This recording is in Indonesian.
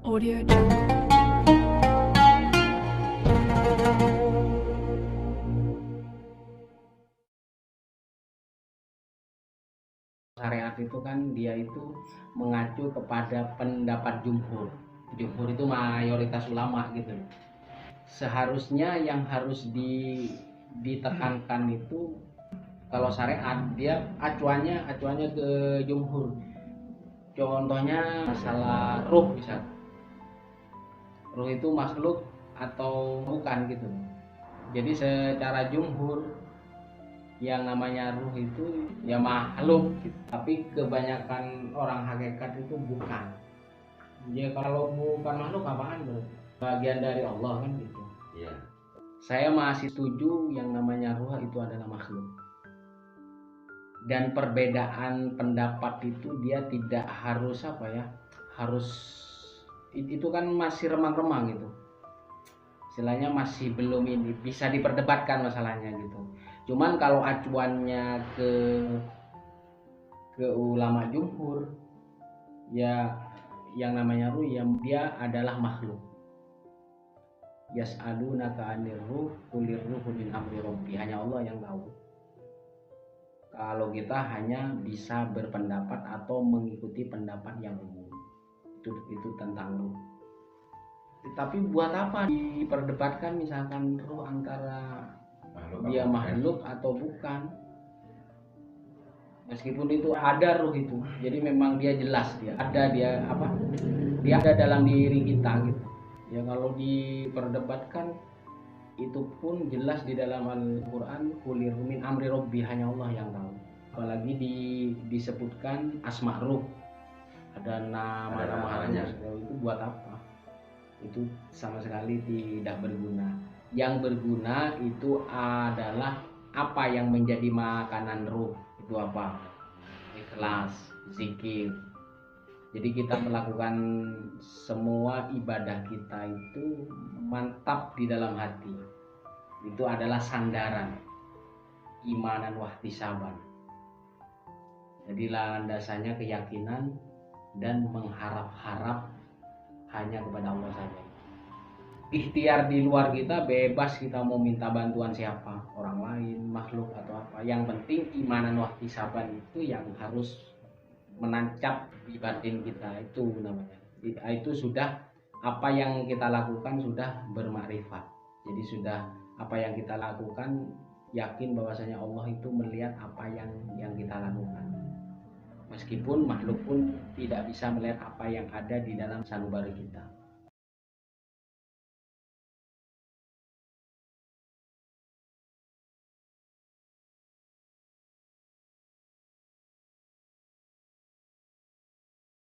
Audio Jungle. Syariat itu kan dia itu mengacu kepada pendapat jumhur. Jumhur itu mayoritas ulama gitu. Seharusnya yang harus ditekankan itu kalau syariat dia acuannya ke jumhur. Contohnya masalah ruh misal. Ruh itu makhluk atau bukan gitu. Jadi secara jumhur yang namanya ruh itu ya makhluk gitu. Tapi kebanyakan orang hakikat itu bukan. Ya kalau bukan makhluk apaan bro? Bagian dari Allah kan gitu. Iya. Saya masih setuju yang namanya ruh itu adalah makhluk. Dan perbedaan pendapat itu dia tidak harus apa ya? Harus itu kan masih remang-remang gitu. Istilahnya masih belum ini bisa diperdebatkan masalahnya gitu. Cuman kalau acuannya ke ulama jumhur ya yang namanya ruh ya dia adalah makhluk. Yas'alunaka 'anir ruh qulir ruhu min amri rabbi, hanya Allah yang tahu. Kalau kita hanya bisa berpendapat atau mengikuti pendapat yang umum itu tentang ruh. Tapi buat apa diperdebatkan misalkan ruh antara dia makhluk atau bukan? Meskipun itu ada ruh itu, jadi memang dia jelas dia ada dalam diri kita gitu. Ya kalau diperdebatkan itu pun jelas di dalam Al-Quran, kulir min amri robbi, hanya Allah yang tahu. Apalagi disebutkan asma ruh, ada nama-nama itu buat apa? Itu sama sekali tidak berguna. Yang berguna itu adalah apa yang menjadi makanan ruh. Itu apa? Ikhlas, zikir. Jadi kita melakukan semua ibadah kita itu mantap di dalam hati. Itu adalah sandaran imanan wahtisaban. Jadi landasannya keyakinan dan mengharap-harap hanya kepada Allah saja. Ikhtiar di luar kita bebas, kita mau minta bantuan siapa, orang lain, makhluk atau apa. Yang penting imanan wahtisaban itu yang harus menancap di batin kita, itu namanya. Itu sudah apa yang kita lakukan sudah bermakrifat. Jadi sudah apa yang kita lakukan yakin bahwasanya Allah itu melihat apa yang kita lakukan. Meskipun makhluk pun tidak bisa melihat apa yang ada di dalam sanubari kita.